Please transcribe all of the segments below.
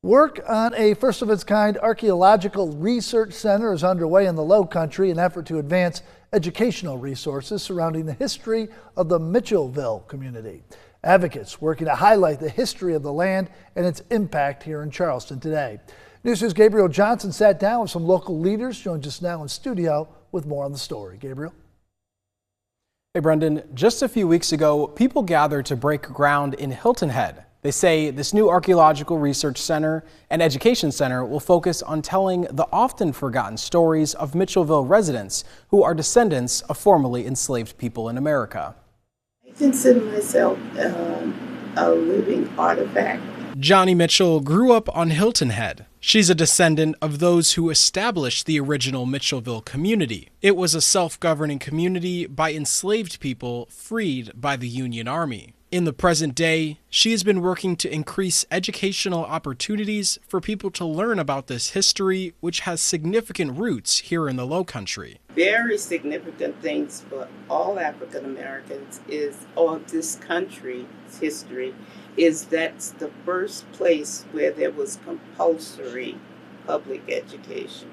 Work on a first-of-its-kind archaeological research center is underway in the Low Country, an effort to advance educational resources surrounding the history of the Mitchelville community. Advocates working to highlight the history of the land and its impact here in Charleston today. News 2's Gabriel Johnson sat down with some local leaders, joins us now in studio with more on the story. Gabriel? Hey Brendan, just a few weeks ago, people gathered to break ground in Hilton Head. They say this new archaeological research center and education center will focus on telling the often forgotten stories of Mitchelville residents who are descendants of formerly enslaved people in America. I consider myself a living artifact. Johnny Mitchell grew up on Hilton Head. She's a descendant of those who established the original Mitchelville community. It was a self-governing community by enslaved people freed by the Union Army. In the present day, she has been working to increase educational opportunities for people to learn about this history, which has significant roots here in the Low Country. Very significant things for all African Americans of this country's history is that's the first place where there was compulsory public education.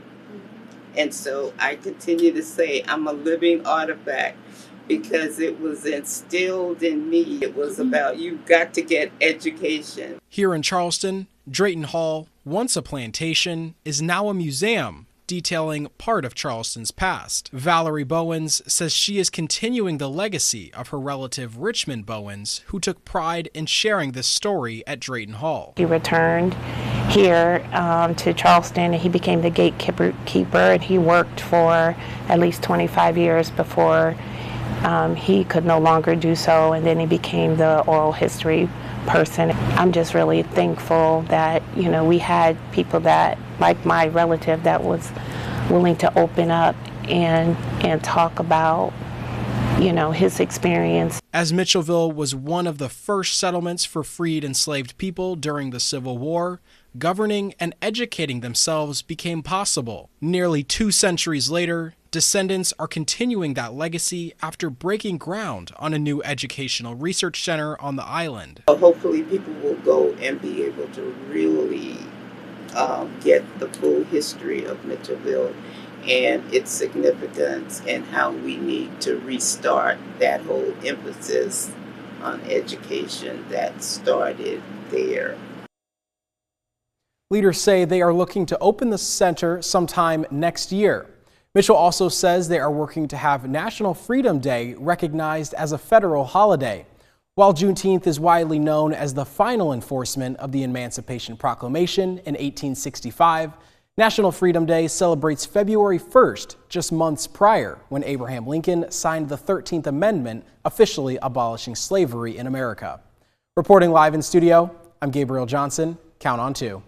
And so I continue to say I'm a living artifact because it was instilled in me. It was about you've got to get education. Here in Charleston, Drayton Hall, once a plantation, is now a museum detailing part of Charleston's past. Valerie Bowens says she is continuing the legacy of her relative Richmond Bowens, who took pride in sharing this story at Drayton Hall. He returned here to Charleston and he became the gatekeeper, and he worked for at least 25 years before he could no longer do so, and then he became the oral history person. I'm just really thankful that, you know, we had people that, like my relative, that was willing to open up and talk about, you know, his experience. As Mitchelville was one of the first settlements for freed enslaved people during the Civil War, governing and educating themselves became possible. Nearly 2 centuries later, descendants are continuing that legacy after breaking ground on a new educational research center on the island. Hopefully people will go and be able to really get the full history of Mitchelville and its significance and how we need to restart that whole emphasis on education that started there. Leaders say they are looking to open the center sometime next year. Mitchell also says they are working to have National Freedom Day recognized as a federal holiday. While Juneteenth is widely known as the final enforcement of the Emancipation Proclamation in 1865, National Freedom Day celebrates February 1st, just months prior, when Abraham Lincoln signed the 13th Amendment officially abolishing slavery in America. Reporting live in studio, I'm Gabriel Johnson. Count on 2.